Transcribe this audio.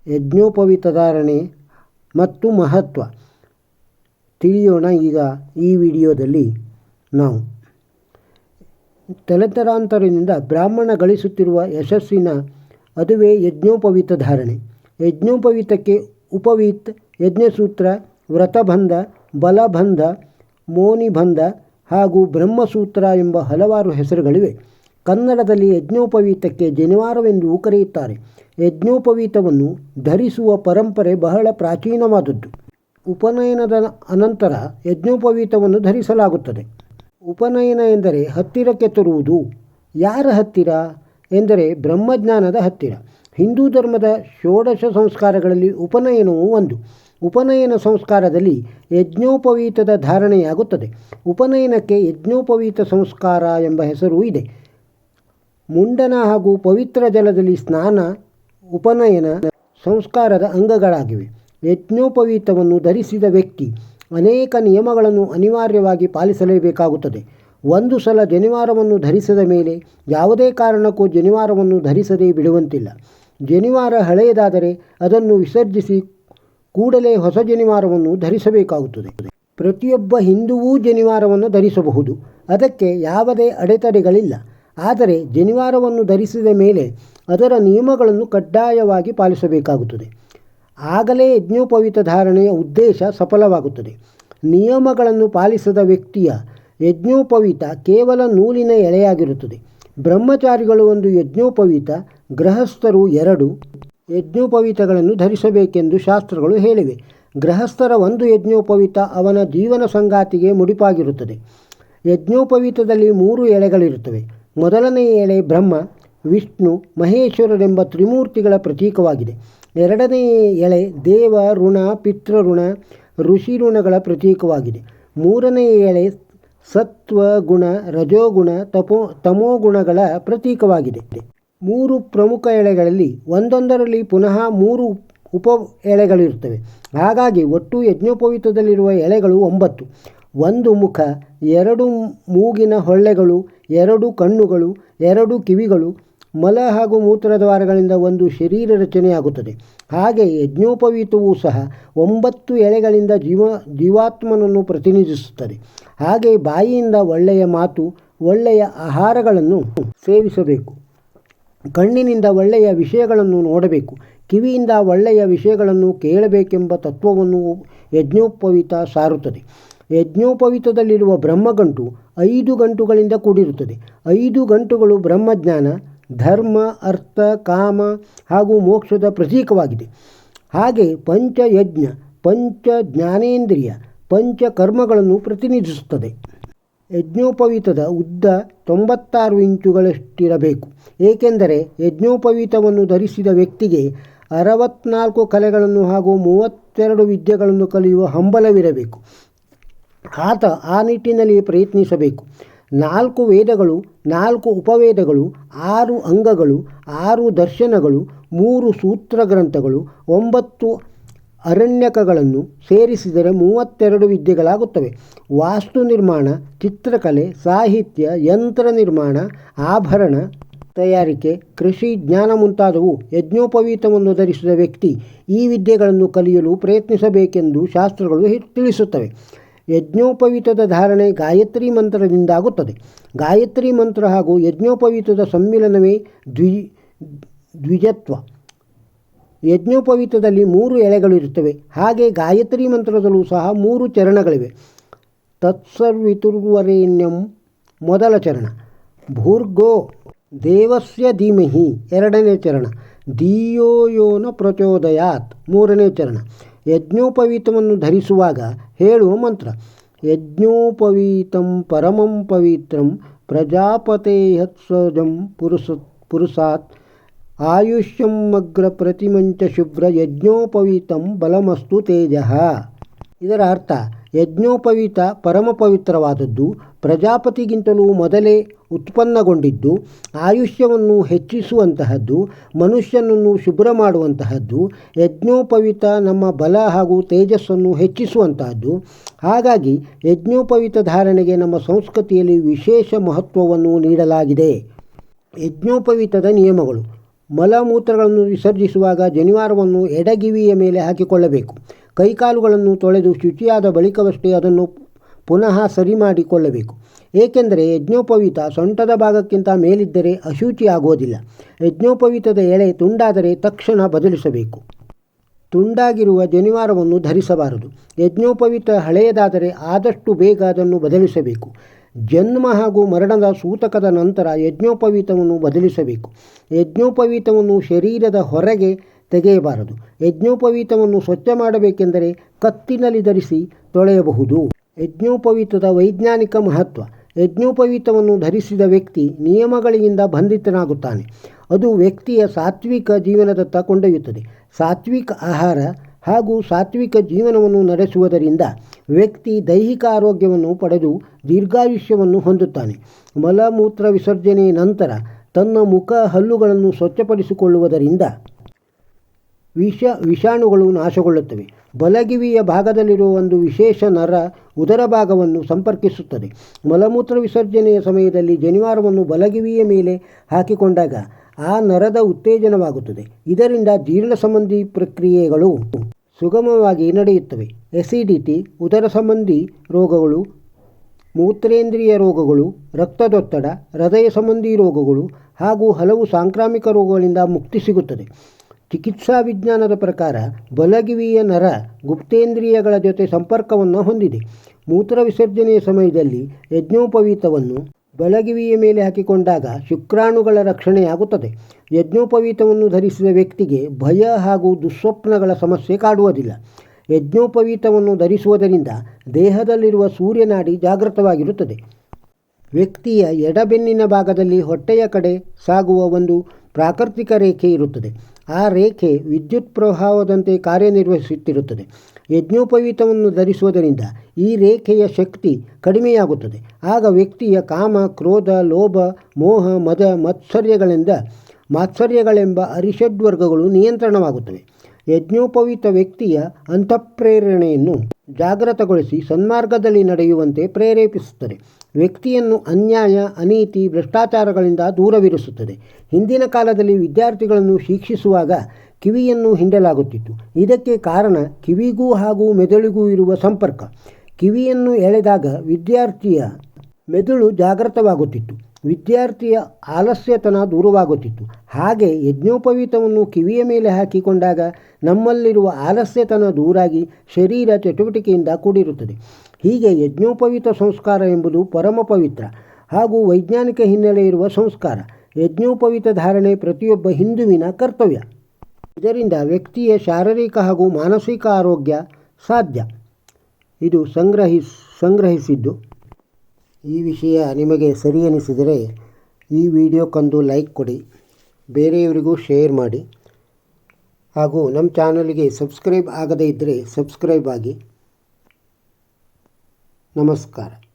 ಯಜ್ಞೋಪವೀತ ಧಾರಣೆ ಮತ್ತು ಮಹತ್ವ ತಿಳಿಯೋಣ ಈಗ ಈ ವಿಡಿಯೋದಲ್ಲಿ ನಾವು. ತಲೆತಲಾಂತರದಿಂದ ಬ್ರಾಹ್ಮಣ ಗಳಿಸುತ್ತಿರುವ ಯಶಸ್ಸಿನ ಅದುವೇ ಯಜ್ಞೋಪವೀತ ಧಾರಣೆ. ಯಜ್ಞೋಪವೀತಕ್ಕೆ ಉಪವೀತ್, ಯಜ್ಞಸೂತ್ರ, ವ್ರತಬಂಧ, ಬಲಬಂಧ, ಮೋನಿಬಂಧ ಹಾಗೂ ಬ್ರಹ್ಮಸೂತ್ರ ಎಂಬ ಹಲವಾರು ಹೆಸರುಗಳಿವೆ. ಕನ್ನಡದಲ್ಲಿ ಯಜ್ಞೋಪವೀತಕ್ಕೆ ಜನಿವಾರವೆಂದು ಕರೆಯುತ್ತಾರೆ. ಯಜ್ಞೋಪವೀತವನ್ನು ಧರಿಸುವ ಪರಂಪರೆ ಬಹಳ ಪ್ರಾಚೀನವಾದದ್ದು. ಉಪನಯನದ ಅನಂತರ ಯಜ್ಞೋಪವೀತವನ್ನು ಧರಿಸಲಾಗುತ್ತದೆ. ಉಪನಯನ ಎಂದರೆ ಹತ್ತಿರಕ್ಕೆ ತರುವುದು. ಯಾರ ಹತ್ತಿರ ಎಂದರೆ ಬ್ರಹ್ಮಜ್ಞಾನದ ಹತ್ತಿರ. ಹಿಂದೂ ಧರ್ಮದ ಷೋಡಶ ಸಂಸ್ಕಾರಗಳಲ್ಲಿ ಉಪನಯನವೂ ಒಂದು. ಉಪನಯನ ಸಂಸ್ಕಾರದಲ್ಲಿ ಯಜ್ಞೋಪವೀತದ ಧಾರಣೆಯಾಗುತ್ತದೆ. ಉಪನಯನಕ್ಕೆ ಯಜ್ಞೋಪವೀತ ಸಂಸ್ಕಾರ ಎಂಬ ಹೆಸರೂ ಇದೆ. ಮುಂಡನ ಹಾಗೂ ಪವಿತ್ರ ಜಲದಲ್ಲಿ ಸ್ನಾನ ಉಪನಯನ ಸಂಸ್ಕಾರದ ಅಂಗಗಳಾಗಿವೆ. ಯಜ್ಞೋಪವೀತವನ್ನು ಧರಿಸಿದ ವ್ಯಕ್ತಿ ಅನೇಕ ನಿಯಮಗಳನ್ನು ಅನಿವಾರ್ಯವಾಗಿ ಪಾಲಿಸಲೇಬೇಕಾಗುತ್ತದೆ. ಒಂದು ಸಲ ಜನಿವಾರವನ್ನು ಧರಿಸಿದ ಮೇಲೆ ಯಾವುದೇ ಕಾರಣಕ್ಕೂ ಜನಿವಾರವನ್ನು ಧರಿಸದೇ ಬಿಡುವಂತಿಲ್ಲ. ಜನಿವಾರ ಹಳೆಯದಾದರೆ ಅದನ್ನು ವಿಸರ್ಜಿಸಿ ಕೂಡಲೇ ಹೊಸ ಜನಿವಾರವನ್ನು ಧರಿಸಬೇಕಾಗುತ್ತದೆ. ಪ್ರತಿಯೊಬ್ಬ ಹಿಂದುವೂ ಜನಿವಾರವನ್ನು ಧರಿಸಬಹುದು. ಅದಕ್ಕೆ ಯಾವುದೇ ಅಡೆತಡೆಗಳಿಲ್ಲ. ಆದರೆ ಜನಿವಾರವನ್ನು ಧರಿಸಿದ ಮೇಲೆ ಅದರ ನಿಯಮಗಳನ್ನು ಕಡ್ಡಾಯವಾಗಿ ಪಾಲಿಸಬೇಕಾಗುತ್ತದೆ. ಆಗಲೇ ಯಜ್ಞೋಪವೀತ ಧಾರಣೆಯ ಉದ್ದೇಶ ಸಫಲವಾಗುತ್ತದೆ. ನಿಯಮಗಳನ್ನು ಪಾಲಿಸದ ವ್ಯಕ್ತಿಯ ಯಜ್ಞೋಪವೀತ ಕೇವಲ ನೂಲಿನ ಎಳೆಯಾಗಿರುತ್ತದೆ. ಬ್ರಹ್ಮಚಾರಿಗಳು ಒಂದು ಯಜ್ಞೋಪವೀತ, ಗೃಹಸ್ಥರು 2 ಯಜ್ಞೋಪವೀತಗಳನ್ನು ಧರಿಸಬೇಕೆಂದು ಶಾಸ್ತ್ರಗಳು ಹೇಳಿವೆ. ಗೃಹಸ್ಥರ ಒಂದು ಯಜ್ಞೋಪವೀತ ಅವನ ಜೀವನ ಸಂಗಾತಿಗೆ ಮುಡಿಪಾಗಿರುತ್ತದೆ. ಯಜ್ಞೋಪವೀತದಲ್ಲಿ 3 ಎಳೆಗಳಿರುತ್ತವೆ. ಮೊದಲನೆಯ ಎಳೆ ಬ್ರಹ್ಮ, ವಿಷ್ಣು, ಮಹೇಶ್ವರರೆಂಬ ತ್ರಿಮೂರ್ತಿಗಳ ಪ್ರತೀಕವಾಗಿದೆ. ಎರಡನೆಯ ಎಳೆ ದೇವ ಋಣ, ಪಿತೃಋಣ, ಋಷಿ ಋಣಗಳ ಪ್ರತೀಕವಾಗಿದೆ. ಮೂರನೆಯ ಎಳೆ ಸತ್ವ ಗುಣ, ರಜೋಗುಣ, ತಮೋಗುಣಗಳ ಪ್ರತೀಕವಾಗಿದೆ. 3 ಪ್ರಮುಖ ಎಳೆಗಳಲ್ಲಿ ಒಂದೊಂದರಲ್ಲಿ ಪುನಃ 3 ಉಪ ಎಳೆಗಳಿರುತ್ತವೆ. ಹಾಗಾಗಿ ಒಟ್ಟು ಯಜ್ಞೋಪವೀತದಲ್ಲಿರುವ ಎಳೆಗಳು 9. 1 ಮುಖ, 2 ಮೂಗಿನ ಹೊಳ್ಳೆಗಳು, 2 ಕಣ್ಣುಗಳು, 2 ಕಿವಿಗಳು, ಮಲ ಹಾಗೂ ಮೂತ್ರದ್ವಾರಗಳಿಂದ ಒಂದು ಶರೀರ ರಚನೆಯಾಗುತ್ತದೆ. ಹಾಗೆ ಯಜ್ಞೋಪವೀತವೂ ಸಹ 9 ಎಳೆಗಳಿಂದ ಜೀವಾತ್ಮನನ್ನು ಪ್ರತಿನಿಧಿಸುತ್ತದೆ. ಹಾಗೆ ಬಾಯಿಯಿಂದ ಒಳ್ಳೆಯ ಮಾತು, ಒಳ್ಳೆಯ ಆಹಾರಗಳನ್ನು ಸೇವಿಸಬೇಕು. ಕಣ್ಣಿನಿಂದ ಒಳ್ಳೆಯ ವಿಷಯಗಳನ್ನು ನೋಡಬೇಕು. ಕಿವಿಯಿಂದ ಒಳ್ಳೆಯ ವಿಷಯಗಳನ್ನು ಕೇಳಬೇಕೆಂಬ ತತ್ವವನ್ನು ಯಜ್ಞೋಪವೀತ ಸಾರುತ್ತದೆ. ಯಜ್ಞೋಪವೀತದಲ್ಲಿರುವ ಬ್ರಹ್ಮಗಂಟು 5 ಗಂಟುಗಳಿಂದ ಕೂಡಿರುತ್ತದೆ. 5 ಗಂಟುಗಳು ಬ್ರಹ್ಮಜ್ಞಾನ, ಧರ್ಮ, ಅರ್ಥ, ಕಾಮ ಹಾಗೂ ಮೋಕ್ಷದ ಪ್ರತೀಕವಾಗಿದೆ. ಹಾಗೆ ಪಂಚಯಜ್ಞ, ಪಂಚ ಜ್ಞಾನೇಂದ್ರಿಯ, ಪಂಚ ಕರ್ಮಗಳನ್ನು ಪ್ರತಿನಿಧಿಸುತ್ತದೆ. ಯಜ್ಞೋಪವೀತದ ಉದ್ದ 96 ಇಂಚುಗಳಷ್ಟಿರಬೇಕು. ಏಕೆಂದರೆ ಯಜ್ಞೋಪವೀತವನ್ನು ಧರಿಸಿದ ವ್ಯಕ್ತಿಗೆ 64 ಕಲೆಗಳನ್ನು ಹಾಗೂ 32 ವಿದ್ಯೆಗಳನ್ನು ಕಲಿಯುವ ಹಂಬಲವಿರಬೇಕು. ಆತ ಆ ನಿಟ್ಟಿನಲ್ಲಿ ಪ್ರಯತ್ನಿಸಬೇಕು. 4 ವೇದಗಳು, 4 ಉಪವೇದಗಳು, 6 ಅಂಗಗಳು, 6 ದರ್ಶನಗಳು, 3 ಸೂತ್ರ ಗ್ರಂಥಗಳು, 9 ಅರಣ್ಯಕಗಳನ್ನು ಸೇರಿಸಿದರೆ 32 ವಿದ್ಯೆಗಳಾಗುತ್ತವೆ. ವಾಸ್ತು ನಿರ್ಮಾಣ, ಚಿತ್ರಕಲೆ, ಸಾಹಿತ್ಯ, ಯಂತ್ರ ನಿರ್ಮಾಣ, ಆಭರಣ ತಯಾರಿಕೆ, ಕೃಷಿ ಜ್ಞಾನ ಮುಂತಾದವು ಯಜ್ಞೋಪವೀತವನ್ನು ಧರಿಸಿದ ವ್ಯಕ್ತಿ ಈ ವಿದ್ಯೆಗಳನ್ನು ಕಲಿಯಲು ಪ್ರಯತ್ನಿಸಬೇಕೆಂದು ಶಾಸ್ತ್ರಗಳು ತಿಳಿಸುತ್ತವೆ. ಯಜ್ಞೋಪವೀತದ ಧಾರಣೆ ಗಾಯತ್ರಿ ಮಂತ್ರದಿಂದಾಗುತ್ತದೆ. ಗಾಯತ್ರಿ ಮಂತ್ರ ಹಾಗೂ ಯಜ್ಞೋಪವೀತದ ಸಮ್ಮಿಲನವೇ ದ್ವಿಜತ್ವ. ಯಜ್ಞೋಪವೀತದಲ್ಲಿ 3 ಎಳೆಗಳಿರುತ್ತವೆ. ಹಾಗೆ ಗಾಯತ್ರಿ ಮಂತ್ರದಲ್ಲೂ ಸಹ 3 ಚರಣಗಳಿವೆ. ತತ್ಸರ್ವಿತುರ್ವರೆಣ್ಯಂ ಮೊದಲ ಚರಣ, ಭೂರ್ಗೋ ದೇವಸ್ಯ ಧೀಮಹಿ ಎರಡನೇ ಚರಣ, ಧಿಯೋ ಯೋ ನ ಪ್ರಚೋದಯಾತ್ ಮೂರನೇ ಚರಣ. ಯಜ್ಞೋಪವೀತವನ್ನು ಧರಿಸುವಾಗ ಹೇಳುವ ಮಂತ್ರ: ಯಜ್ಞೋಪವೀತಂ ಪರಮಂ ಪವಿತ್ರಂ ಪ್ರಜಾಪತೇಯತ್ಸಜಂ ಪುರುಸಾತ್ ಆಯುಷ್ಯಂ ಅಗ್ರ ಪ್ರತಿಮಂಚ ಶುಭ್ರ ಯಜ್ಞೋಪವೀತಂ ಬಲಮಸ್ತು ತೇಜಃ. ಇದರ ಅರ್ಥ: ಯಜ್ಞೋಪವೀತ ಪರಮ ಪವಿತ್ರವಾದದ್ದು, ಪ್ರಜಾಪತಿಗಿಂತಲೂ ಮೊದಲೇ ಉತ್ಪನ್ನಗೊಂಡಿದ್ದು, ಆಯುಷ್ಯವನ್ನು ಹೆಚ್ಚಿಸುವಂತಹದ್ದು, ಮನುಷ್ಯನನ್ನು ಶುಭ್ರ ಮಾಡುವಂತಹದ್ದು. ಯಜ್ಞೋಪವೀತ ನಮ್ಮ ಬಲ ಹಾಗೂ ತೇಜಸ್ಸನ್ನು ಹೆಚ್ಚಿಸುವಂತಹದ್ದು. ಹಾಗಾಗಿ ಯಜ್ಞೋಪವೀತ ಧಾರಣೆಗೆ ನಮ್ಮ ಸಂಸ್ಕೃತಿಯಲ್ಲಿ ವಿಶೇಷ ಮಹತ್ವವನ್ನು ನೀಡಲಾಗಿದೆ. ಯಜ್ಞೋಪವೀತದ ನಿಯಮಗಳು: ಮಲಮೂತ್ರಗಳನ್ನು ವಿಸರ್ಜಿಸುವಾಗ ಜನಿವಾರವನ್ನು ಎಡಗಿವಿಯ ಮೇಲೆ ಹಾಕಿಕೊಳ್ಳಬೇಕು. ಕೈಕಾಲುಗಳನ್ನು ತೊಳೆದು ಶುಚಿಯಾದ ಬಳಿಕವಷ್ಟೇ ಅದನ್ನು ಪುನಃ ಸರಿ ಮಾಡಿಕೊಳ್ಳಬೇಕು. ಏಕೆಂದರೆ ಯಜ್ಞೋಪವೀತ ಸೊಂಟದ ಭಾಗಕ್ಕಿಂತ ಮೇಲಿದ್ದರೆ ಅಶುಚಿ ಆಗುವುದಿಲ್ಲ. ಯಜ್ಞೋಪವೀತದ ಎಳೆ ತುಂಡಾದರೆ ತಕ್ಷಣ ಬದಲಿಸಬೇಕು. ತುಂಡಾಗಿರುವ ಜನಿವಾರವನ್ನು ಧರಿಸಬಾರದು. ಯಜ್ಞೋಪವೀತ ಹಳೆಯದಾದರೆ ಆದಷ್ಟು ಬೇಗ ಅದನ್ನು ಬದಲಿಸಬೇಕು. ಜನ್ಮ ಹಾಗೂ ಮರಣದ ಸೂತಕದ ನಂತರ ಯಜ್ಞೋಪವೀತವನ್ನು ಬದಲಿಸಬೇಕು. ಯಜ್ಞೋಪವೀತವನ್ನು ಶರೀರದ ಹೊರಗೆ ತೆಗೆಯಬಾರದು. ಯಜ್ಞೋಪವೀತವನ್ನು ಸ್ವಚ್ಛ ಮಾಡಬೇಕೆಂದರೆ ಕತ್ತಿನಲ್ಲಿ ಧರಿಸಿ ತೊಳೆಯಬಹುದು. ಯಜ್ಞೋಪವೀತದ ವೈಜ್ಞಾನಿಕ ಮಹತ್ವ. ಯಜ್ಞೋಪವೀತವನ್ನು ಧರಿಸಿದ ವ್ಯಕ್ತಿ ನಿಯಮಗಳಿಂದ ಬಂಧಿತನಾಗುತ್ತಾನೆ. ಅದು ವ್ಯಕ್ತಿಯ ಸಾತ್ವಿಕ ಜೀವನದತ್ತ ಕೊಂಡೊಯ್ಯುತ್ತದೆ. ಸಾತ್ವಿಕ ಆಹಾರ ಹಾಗೂ ಸಾತ್ವಿಕ ಜೀವನವನ್ನು ನಡೆಸುವುದರಿಂದ ವ್ಯಕ್ತಿ ದೈಹಿಕ ಆರೋಗ್ಯವನ್ನು ಪಡೆದು ದೀರ್ಘಾಯುಷ್ಯವನ್ನು ಹೊಂದುತ್ತಾನೆ. ಮಲಮೂತ್ರ ವಿಸರ್ಜನೆಯ ನಂತರ ತನ್ನ ಮುಖ ಹಲ್ಲುಗಳನ್ನು ಸ್ವಚ್ಛಪಡಿಸಿಕೊಳ್ಳುವುದರಿಂದ ವಿಷಾಣುಗಳು ನಾಶಗೊಳ್ಳುತ್ತವೆ. ಬಲಗಿವಿಯ ಭಾಗದಲ್ಲಿರುವ ಒಂದು ವಿಶೇಷ ನರ ಉದರ ಭಾಗವನ್ನು ಸಂಪರ್ಕಿಸುತ್ತದೆ. ಮಲಮೂತ್ರ ವಿಸರ್ಜನೆಯ ಸಮಯದಲ್ಲಿ ಜನಿವಾರವನ್ನು ಬಲಗಿವಿಯ ಮೇಲೆ ಹಾಕಿಕೊಂಡಾಗ ಆ ನರದ ಉತ್ತೇಜನವಾಗುತ್ತದೆ. ಇದರಿಂದ ಜೀರ್ಣ ಸಂಬಂಧಿ ಪ್ರಕ್ರಿಯೆಗಳು ಸುಗಮವಾಗಿ ನಡೆಯುತ್ತವೆ. ಎಸಿಡಿಟಿ, ಉದರ ಸಂಬಂಧಿ ರೋಗಗಳು, ಮೂತ್ರೇಂದ್ರಿಯ ರೋಗಗಳು, ರಕ್ತದೊತ್ತಡ, ಹೃದಯ ಸಂಬಂಧಿ ರೋಗಗಳು ಹಾಗೂ ಹಲವು ಸಾಂಕ್ರಾಮಿಕ ರೋಗಗಳಿಂದ ಮುಕ್ತಿ ಸಿಗುತ್ತದೆ. ಚಿಕಿತ್ಸಾ ವಿಜ್ಞಾನದ ಪ್ರಕಾರ ಬಲಗಿವಿಯ ನರ ಗುಪ್ತೇಂದ್ರಿಯಗಳ ಜೊತೆ ಸಂಪರ್ಕವನ್ನು ಹೊಂದಿದೆ. ಮೂತ್ರ ವಿಸರ್ಜನೆಯ ಸಮಯದಲ್ಲಿ ಯಜ್ಞೋಪವೀತವನ್ನು ಬಲಗಿವಿಯ ಮೇಲೆ ಹಾಕಿಕೊಂಡಾಗ ಶುಕ್ರಾಣುಗಳ ರಕ್ಷಣೆಯಾಗುತ್ತದೆ. ಯಜ್ಞೋಪವೀತವನ್ನು ಧರಿಸಿದ ವ್ಯಕ್ತಿಗೆ ಭಯ ಹಾಗೂ ದುಸ್ವಪ್ನಗಳ ಸಮಸ್ಯೆ ಕಾಡುವುದಿಲ್ಲ. ಯಜ್ಞೋಪವೀತವನ್ನು ಧರಿಸುವುದರಿಂದ ದೇಹದಲ್ಲಿರುವ ಸೂರ್ಯನಾಡಿ ಜಾಗೃತವಾಗಿರುತ್ತದೆ. ವ್ಯಕ್ತಿಯ ಎಡಬೆನ್ನಿನ ಭಾಗದಲ್ಲಿ ಹೊಟ್ಟೆಯ ಕಡೆ ಸಾಗುವ ಒಂದು ಪ್ರಾಕೃತಿಕ ರೇಖೆ ಇರುತ್ತದೆ. ಆ ರೇಖೆ ವಿದ್ಯುತ್ ಪ್ರವಾಹದಂತೆ ಕಾರ್ಯನಿರ್ವಹಿಸುತ್ತಿರುತ್ತದೆ. ಯಜ್ಞೋಪವೀತವನ್ನು ಧರಿಸುವುದರಿಂದ ಈ ರೇಖೆಯ ಶಕ್ತಿ ಕಡಿಮೆಯಾಗುತ್ತದೆ. ಆಗ ವ್ಯಕ್ತಿಯ ಕಾಮ, ಕ್ರೋಧ, ಲೋಭ, ಮೋಹ, ಮದ, ಮಾತ್ಸರ್ಯಗಳೆಂಬ ಅರಿಷಡ್ವರ್ಗಗಳು ನಿಯಂತ್ರಣವಾಗುತ್ತವೆ. ಯಜ್ಞೋಪವೀತ ವ್ಯಕ್ತಿಯ ಅಂತಃಪ್ರೇರಣೆಯನ್ನು ಜಾಗೃತಗೊಳಿಸಿ ಸನ್ಮಾರ್ಗದಲ್ಲಿ ನಡೆಯುವಂತೆ ಪ್ರೇರೇಪಿಸುತ್ತದೆ. ವ್ಯಕ್ತಿಯನ್ನು ಅನ್ಯಾಯ, ಅನೀತಿ, ಭ್ರಷ್ಟಾಚಾರಗಳಿಂದ ದೂರವಿರಿಸುತ್ತದೆ. ಹಿಂದಿನ ಕಾಲದಲ್ಲಿ ವಿದ್ಯಾರ್ಥಿಗಳನ್ನು ಶಿಕ್ಷಿಸುವಾಗ ಕಿವಿಯನ್ನು ಹಿಂಡಲಾಗುತ್ತಿತ್ತು. ಇದಕ್ಕೆ ಕಾರಣ ಕಿವಿಗೂ ಹಾಗೂ ಮೆದುಳಿಗೂ ಇರುವ ಸಂಪರ್ಕ. ಕಿವಿಯನ್ನು ಎಳೆದಾಗ ವಿದ್ಯಾರ್ಥಿಯ ಮೆದುಳು ಜಾಗೃತವಾಗುತ್ತಿತ್ತು. ವಿದ್ಯಾರ್ಥಿಯ ಆಲಸ್ಯತನ ದೂರವಾಗುತ್ತಿತ್ತು. ಹಾಗೆ ಯಜ್ಞೋಪವೀತವನ್ನು ಕಿವಿಯ ಮೇಲೆ ಹಾಕಿಕೊಂಡಾಗ ನಮ್ಮಲ್ಲಿರುವ ಆಲಸ್ಯತನ ದೂರಾಗಿ ಶರೀರ ಚಟುವಟಿಕೆಯಿಂದ ಕೂಡಿರುತ್ತದೆ. ಹೀಗೆ ಯಜ್ಞೋಪವೀತ ಸಂಸ್ಕಾರ ಎಂಬುದು ಪರಮ ಪವಿತ್ರ ಹಾಗೂ ವೈಜ್ಞಾನಿಕ ಹಿನ್ನೆಲೆ ಇರುವ ಸಂಸ್ಕಾರ. ಯಜ್ಞೋಪವೀತ ಧಾರಣೆ ಪ್ರತಿಯೊಬ್ಬ ಹಿಂದುವಿನ ಕರ್ತವ್ಯ. ಇದರಿಂದ ವ್ಯಕ್ತಿಯ ಶಾರೀರಿಕ ಹಾಗೂ ಮಾನಸಿಕ ಆರೋಗ್ಯ ಸಾಧ್ಯ. ಇದು ಸಂಗ್ರಹಿಸಿದ್ದು. ಈ ವಿಷಯ ನಿಮಗೆ ಸರಿ ಅನಿಸಿದರೆ ಈ ವಿಡಿಯೋಕ್ಕೊಂದು ಲೈಕ್ ಕೊಡಿ, ಬೇರೆಯವರಿಗೂ ಶೇರ್ ಮಾಡಿ ಹಾಗೂ ನಮ್ಮ ಚಾನಲ್ಗೆ ಸಬ್ಸ್ಕ್ರೈಬ್ ಆಗದೇ ಇದ್ದರೆ ಸಬ್ಸ್ಕ್ರೈಬ್ ಆಗಿ. ನಮಸ್ಕಾರ.